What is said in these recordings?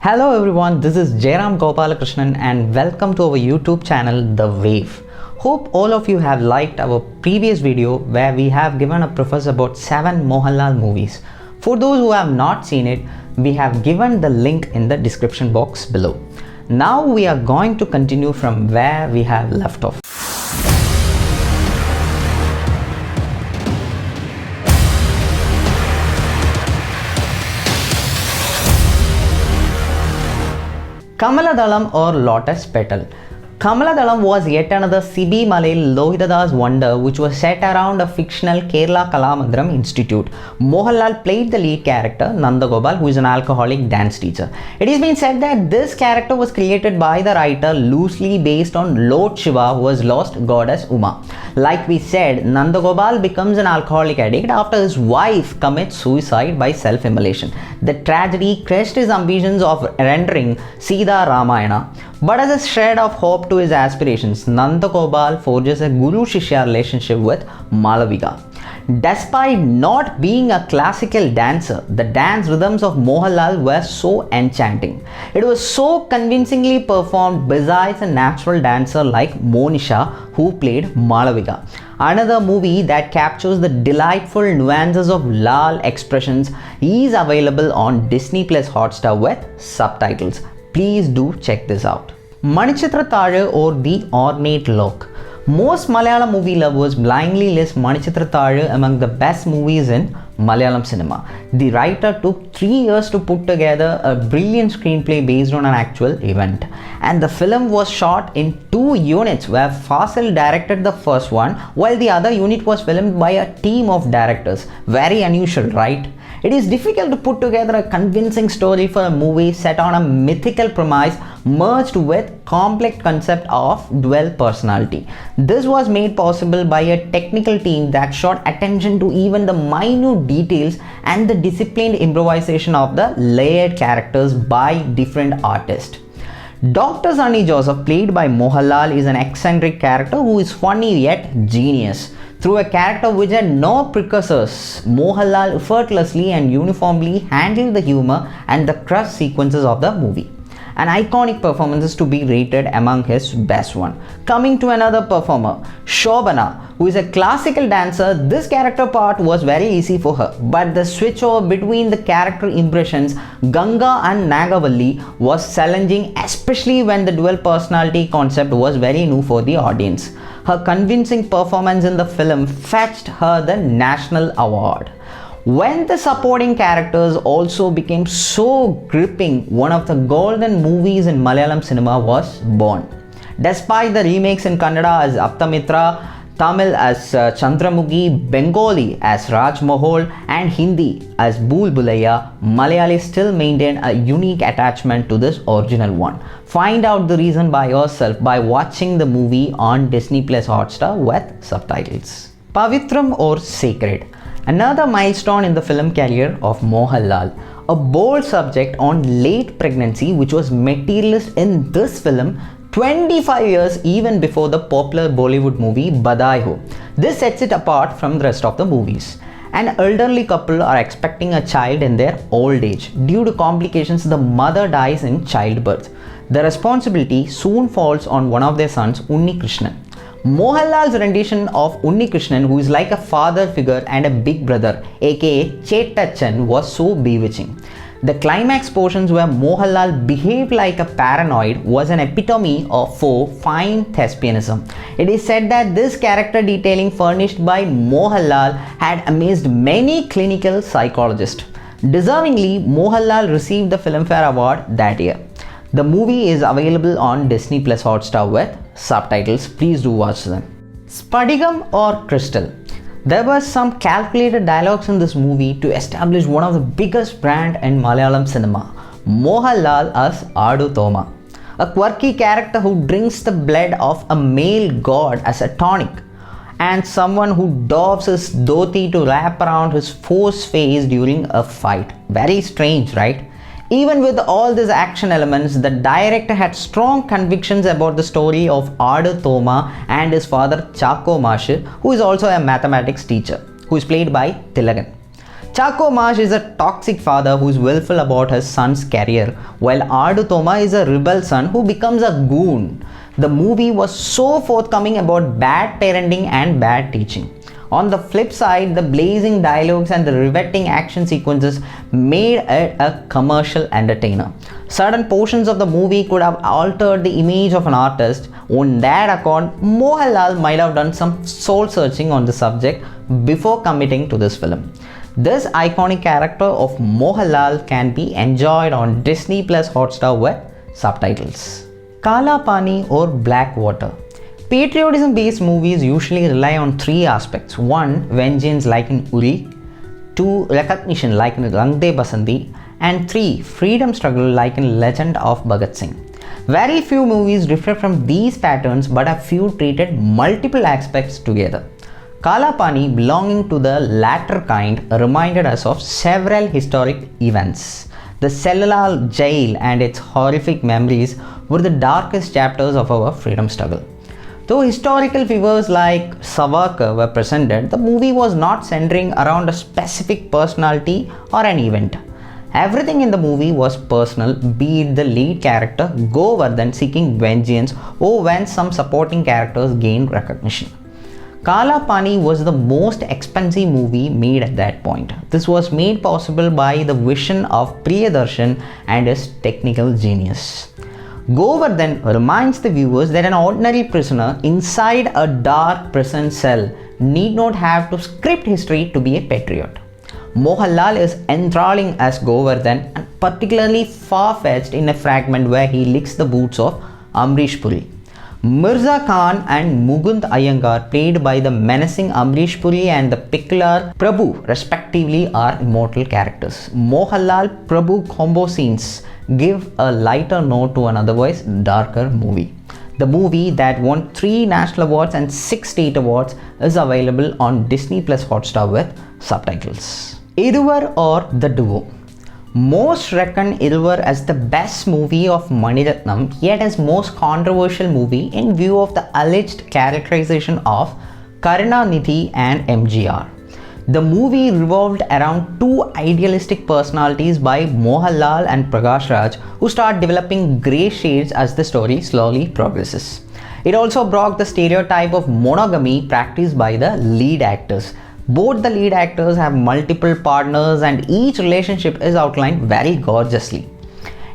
Hello everyone, this is Jairam Gopalakrishnan and welcome to our YouTube channel The Wave. Hope all of you have liked our previous video where we have given a preface about 7 Mohanlal movies. For those who have not seen it, we have given the link in the description box below. Now we are going to continue from where we have left off. Kamaladalam or Lotus Petal. Kamaladalam was yet another C.B. Malil Lohitadas wonder which was set around a fictional Kerala Kalamandiram Institute. Mohanlal played the lead character Nandagopal, who is an alcoholic dance teacher. It has been said that this character was created by the writer loosely based on Lord Shiva, who was lost goddess Uma. Like we said, Nandagopal becomes an alcoholic addict after his wife commits suicide by self-immolation. The tragedy crushed his ambitions of rendering Sita Ramayana. But as a shred of hope to his aspirations, Nandagopal forges a Guru-Shishya relationship with Malavika. Despite not being a classical dancer, the dance rhythms of Mohanlal were so enchanting. It was so convincingly performed besides a natural dancer like Monisha, who played Malavika. Another movie that captures the delightful nuances of Lal expressions is available on Disney Plus Hotstar with subtitles. Please do check this out. Manichitra Thalu or The Ornate Lock. Most Malayalam movie lovers blindly list Manichitra Thalu among the best movies in Malayalam cinema. The writer took 3 years to put together a brilliant screenplay based on an actual event. And the film was shot in 2 units where Fasil directed the first one while the other unit was filmed by a team of directors. Very unusual, right? It is difficult to put together a convincing story for a movie set on a mythical premise merged with complex concept of dual personality. This was made possible by a technical team that shot attention to even the minute details and the disciplined improvisation of the layered characters by different artists. Dr. Sunny Joseph, played by Mohanlal, is an eccentric character who is funny yet genius. Through a character which had no precursors, Mohanlal effortlessly and uniformly handled the humor and the crush sequences of the movie. An iconic performance is to be rated among his best one. Coming to another performer, Shobana, who is a classical dancer. This character part was very easy for her, but the switch over between the character impressions, Ganga and Nagavalli, was challenging, especially when the dual personality concept was very new for the audience. Her convincing performance in the film fetched her the National Award. When the supporting characters also became so gripping, one of the golden movies in Malayalam cinema was born. Despite the remakes in Kannada as Aptamitra, Tamil as Chandramukhi, Bengali as Raj Mahal, and Hindi as Bhool Bhulaiya, Malayalis still maintain a unique attachment to this original one. Find out the reason by yourself by watching the movie on Disney Plus Hotstar with subtitles. Pavitram or Sacred. Another milestone in the film career of Mohanlal. A bold subject on late pregnancy which was materialized in this film 25 years even before the popular Bollywood movie Badai Ho. This sets it apart from the rest of the movies. An elderly couple are expecting a child in their old age. Due to complications, the mother dies in childbirth. The responsibility soon falls on one of their sons, Unni Krishnan. Mohanlal's rendition of Unni Krishnan, who is like a father figure and a big brother, aka Chettachan, was so bewitching. The climax portions where Mohanlal behaved like a paranoid was an epitome of fine thespianism. It is said that this character detailing furnished by Mohanlal had amazed many clinical psychologists. Deservingly, Mohanlal received the Filmfare Award that year. The movie is available on Disney Plus Hotstar with subtitles. Please do watch them. Spadigam or Crystal. There were some calculated dialogues in this movie to establish one of the biggest brands in Malayalam cinema, Mohanlal as Adu Thoma, a quirky character who drinks the blood of a male god as a tonic, and someone who doffs his dhoti to wrap around his foe's face during a fight. Very strange, right? Even with all these action elements, the director had strong convictions about the story of Adu Thoma and his father Chako Mashi, who is also a mathematics teacher, who is played by Tilagan. Chako Marsh is a toxic father who is willful about his son's career, while Adu Toma is a rebel son who becomes a goon. The movie was so forthcoming about bad parenting and bad teaching. On the flip side, the blazing dialogues and the riveting action sequences made it a commercial entertainer. Certain portions of the movie could have altered the image of an artist. On that account, Mohanlal might have done some soul searching on the subject before committing to this film. This iconic character of Mohanlal can be enjoyed on Disney Plus Hotstar with subtitles. Kala Pani or Black Water. Patriotism based movies usually rely on three aspects. 1. Vengeance like in Uri. 2. Recognition like in Rang De Basandi. And 3. Freedom struggle like in Legend of Bhagat Singh. Very few movies differ from these patterns, but a few treated multiple aspects together. Kala Pani, belonging to the latter kind, reminded us of several historic events. The Cellular Jail and its horrific memories were the darkest chapters of our freedom struggle. Though historical figures like Savarkar were presented, the movie was not centering around a specific personality or an event. Everything in the movie was personal, be it the lead character Govardhan seeking vengeance or when some supporting characters gained recognition. Kala Pani was the most expensive movie made at that point. This was made possible by the vision of Priyadarshan and his technical genius. Govardhan reminds the viewers that an ordinary prisoner inside a dark prison cell need not have to script history to be a patriot. Mohanlal is enthralling as Govardhan and particularly far-fetched in a fragment where he licks the boots of Amrish Puri. Mirza Khan and Mukund Iyengar, played by the menacing Amrish Puri and the peculiar Prabhu respectively, are immortal characters. Mohanlal Prabhu combo scenes give a lighter note to an otherwise darker movie. The movie that won 3 national awards and 6 state awards is available on Disney Plus Hotstar with subtitles. Iruvar or The Duo. Most reckon Iruvar as the best movie of Mani Ratnam, yet his most controversial movie in view of the alleged characterization of Karunanidhi and MGR. The movie revolved around 2 idealistic personalities by Mohanlal and Prakash Raj, who start developing grey shades as the story slowly progresses. It also broke the stereotype of monogamy practiced by the lead actors. Both the lead actors have multiple partners and each relationship is outlined very gorgeously.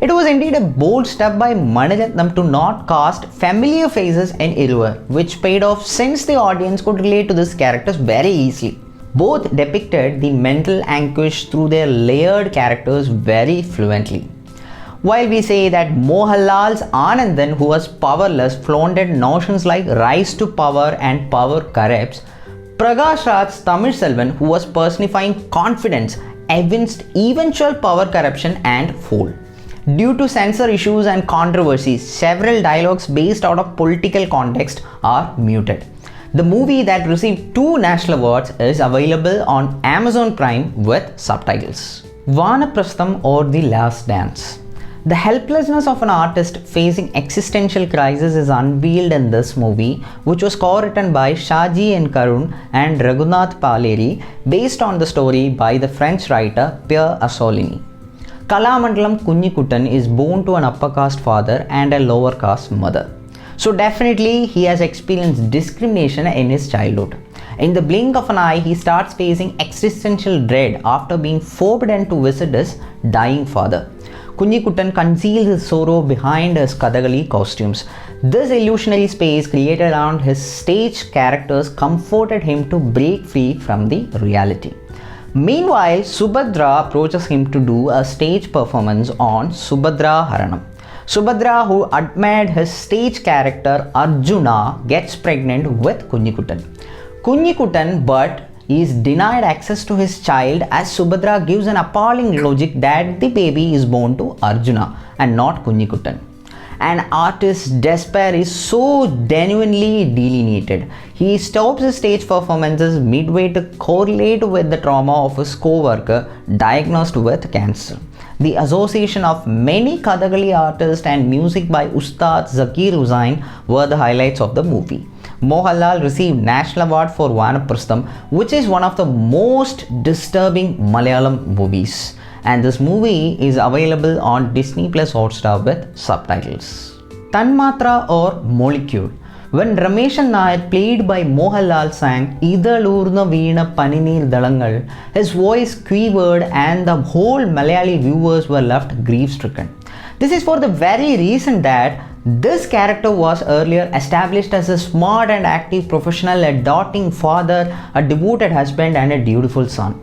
It was indeed a bold step by Mani Ratnam to not cast familiar faces in Iruvar, which paid off since the audience could relate to these characters very easily. Both depicted the mental anguish through their layered characters very fluently. While we say that Mohanlal's Anandan, who was powerless, flaunted notions like rise to power and power corrupts, Prakash Raj's Tamil Selvan, who was personifying confidence, evinced eventual power corruption and fall. Due to censor issues and controversies, several dialogues based out of political context are muted. The movie that received 2 national awards is available on Amazon Prime with subtitles. Vanaprastham or The Last Dance. The helplessness of an artist facing existential crisis is unveiled in this movie, which was co-written by Shaji N. Karun and Raghunath Paleri, based on the story by the French writer Pierre Asolini. Kalamandalam Kunyikuttan is born to an upper caste father and a lower caste mother. So definitely he has experienced discrimination in his childhood. In the blink of an eye, he starts facing existential dread after being forbidden to visit his dying father. Kunyikuttan conceals his sorrow behind his Kathakali costumes. This illusionary space created around his stage characters comforted him to break free from the reality. Meanwhile, Subhadra approaches him to do a stage performance on Subhadra Haranam. Subhadra, who admired his stage character Arjuna, gets pregnant with Kunyikuttan. Kunyikuttan, but is denied access to his child as Subhadra gives an appalling logic that the baby is born to Arjuna and not Kunyikuttan. An artist's despair is so genuinely delineated. He stops his stage performances midway to correlate with the trauma of his co-worker diagnosed with cancer. The association of many Kathakali artists and music by Ustad Zakir Hussain were the highlights of the movie. Mohanlal received National Award for Vanaprastham, which is one of the most disturbing Malayalam movies. And this movie is available on Disney Plus Hotstar with subtitles. Tanmatra or Molecule. When Rameshan Nair, played by Mohanlal, sang Idalurna Veena Paninir Dalangal, his voice quivered and the whole Malayali viewers were left grief-stricken. This is for the very reason that this character was earlier established as a smart and active professional, a doting father, a devoted husband and a dutiful son.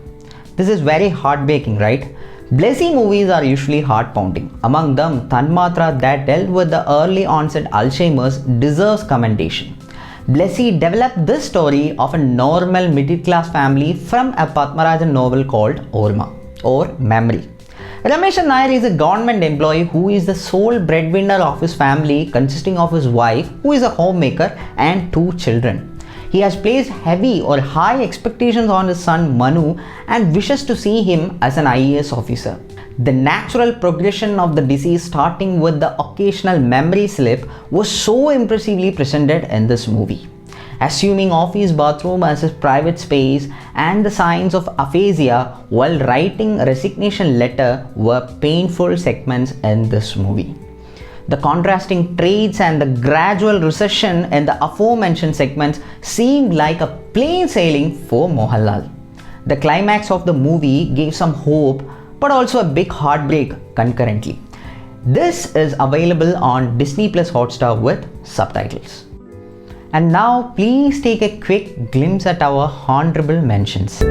This is very heartbreaking, right? Blessy movies are usually heart-pounding. Among them, Tanmatra, that dealt with the early onset Alzheimer's, deserves commendation. Blessy developed this story of a normal middle-class family from a Padmarajan novel called Orma or Memory. Rameshan Nair is a government employee who is the sole breadwinner of his family, consisting of his wife, who is a homemaker, and 2 children. He has placed heavy or high expectations on his son Manu and wishes to see him as an IAS officer. The natural progression of the disease, starting with the occasional memory slip, was so impressively presented in this movie. Assuming office bathroom as his private space and the signs of aphasia while writing a resignation letter were painful segments in this movie. The contrasting traits and the gradual recession in the aforementioned segments seemed like a plain sailing for Mohanlal. The climax of the movie gave some hope but also a big heartbreak concurrently. This is available on Disney Plus Hotstar with subtitles. And now please take a quick glimpse at our honorable mentions.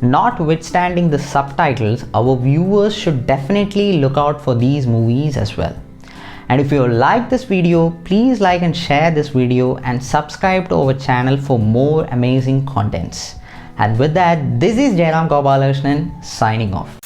Notwithstanding the subtitles, our viewers should definitely look out for these movies as well. And if you like this video, please like and share this video and subscribe to our channel for more amazing contents. And with that, this is Jairam Gopalakrishnan signing off.